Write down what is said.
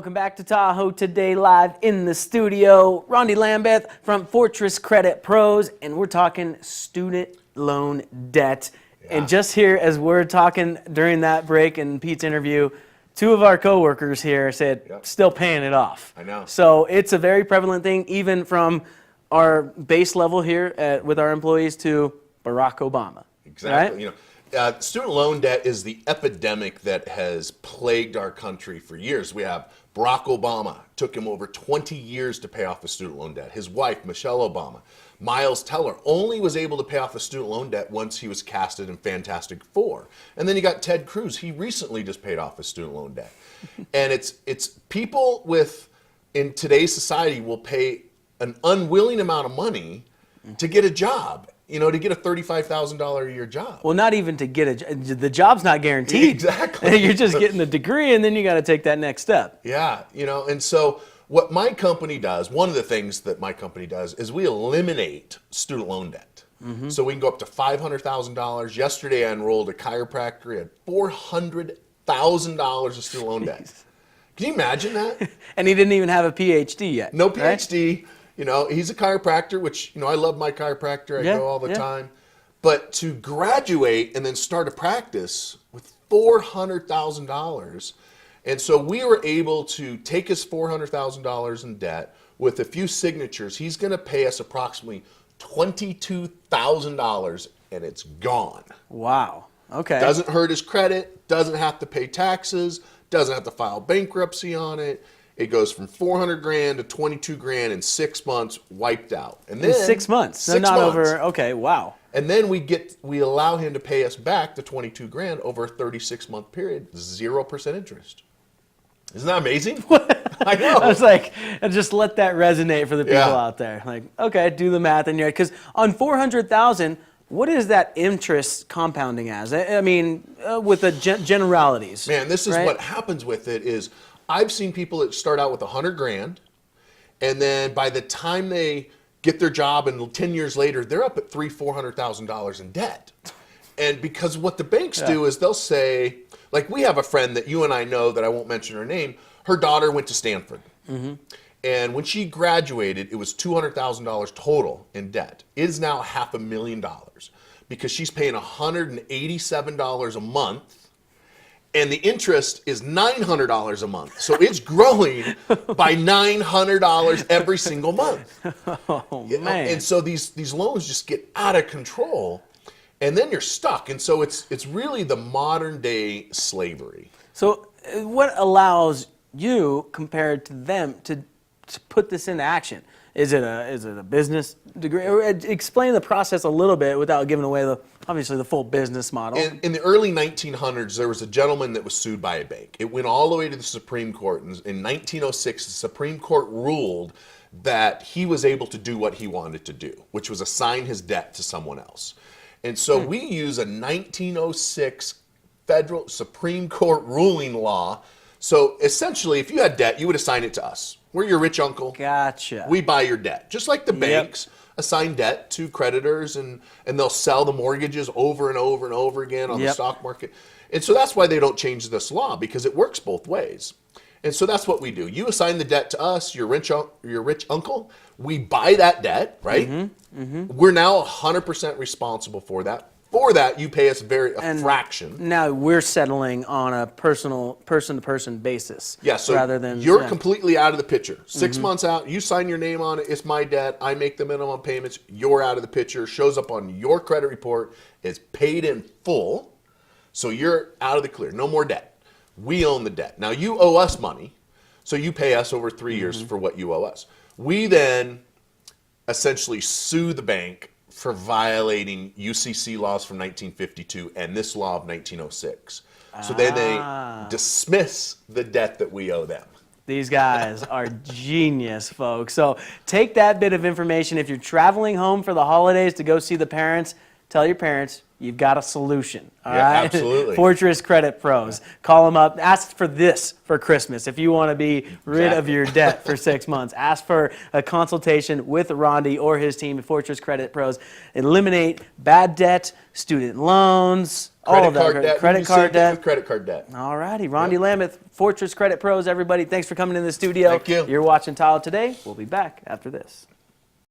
Welcome back to Tahoe today, live in the studio. Rondi Lambeth from Fortress Credit Pros, and we're talking student loan debt. Yeah. And just here, as we're talking during that break in Pete's interview, two of our coworkers here said, still paying it off. I know. So it's a very prevalent thing, even from our base level here with our employees to Barack Obama. Exactly. Right? Student loan debt is the epidemic that has plagued our country for years. We have Barack Obama. Took him over 20 years to pay off his student loan debt. His wife, Michelle Obama. Miles Teller only was able to pay off the student loan debt once he was casted in Fantastic Four. And then you got Ted Cruz. He recently just paid off his student loan debt. And it's people in today's society will pay an unwilling amount of money to get a job. To get a $35,000 a year job. Well, not even to get the job's not guaranteed. Exactly. You're just getting the degree, and then you got to take that next step. Yeah, and so what my company does, one of the things that my company does is we eliminate student loan debt. Mm-hmm. So we can go up to $500,000. Yesterday I enrolled a chiropractor. He had $400,000 of student loan debt. Can you imagine that? And he didn't even have a PhD yet. No PhD. Right? He's a chiropractor, which, I love my chiropractor. I go all the time. But to graduate and then start a practice with $400,000. And so we were able to take his $400,000 in debt with a few signatures. He's going to pay us approximately $22,000, and it's gone. Wow. Okay. Doesn't hurt his credit, doesn't have to pay taxes, doesn't have to file bankruptcy on it. It goes from $400,000 to $22,000 in 6 months, wiped out. And then in 6 months, so not over. Okay, wow. And then we allow him to pay us back the $22,000 over a 36-month period, 0% interest. Isn't that amazing? I know. I was like, just let that resonate for the people out there. Like, okay, do the math in your head, because on $400,000. What is that interest compounding as? I mean, with the generalities. Man, this is what happens with it is. I've seen people that start out with $100,000, and then by the time they get their job and 10 years later, they're up at $400,000 in debt. And because what the banks do is they'll say, like we have a friend that you and I know that I won't mention her name, her daughter went to Stanford. Mm-hmm. And when she graduated, it was $200,000 total in debt. It is now $500,000 because she's paying $187 a month. And the interest is $900 a month. So it's growing by $900 every single month. Oh, man. And so these loans just get out of control, and then you're stuck. And so it's really the modern day slavery. So what allows you, compared to them, to put this into action? Is it a business degree? Or explain the process a little bit without giving away obviously the full business model. In the early 1900s, there was a gentleman that was sued by a bank. It went all the way to the Supreme Court. In 1906, the Supreme Court ruled that he was able to do what he wanted to do, which was assign his debt to someone else. And so we use a 1906 federal Supreme Court ruling law. So essentially, if you had debt, you would assign it to us. We're your rich uncle. Gotcha. We buy your debt. Just like the banks assign debt to creditors, and they'll sell the mortgages over and over and over again on the stock market. And so that's why they don't change this law, because it works both ways. And so that's what we do. You assign the debt to us, your rich uncle. We buy that debt, right? Mm-hmm. Mm-hmm. We're now 100% responsible for that. For that, you pay us a fraction. Now we're settling on a person-to-person basis. Yeah, so rather than you're completely out of the picture. 6 months out, you sign your name on it. It's my debt. I make the minimum payments. You're out of the picture. Shows up on your credit report. It's paid in full. So you're out of the clear. No more debt. We own the debt. Now you owe us money, so you pay us over 3 years for what you owe us. We then essentially sue the bank for violating UCC laws from 1952 and this law of 1906. So then they dismiss the debt that we owe them. These guys are genius, folks. So take that bit of information. If you're traveling home for the holidays to go see the parents, tell your parents you've got a solution. All right? Absolutely. Fortress Credit Pros. Call them up. Ask for this for Christmas. If you want to be rid of your debt for 6 months, ask for a consultation with Rondi or his team at Fortress Credit Pros. Eliminate bad debt, student loans, All of that. card debt. Credit We do the same card thing debt. with credit card debt. All righty. Rondi Yep. Lambeth, Fortress Credit Pros, everybody. Thanks for coming in the studio. Thank you. You're watching Tahoe Today. We'll be back after this.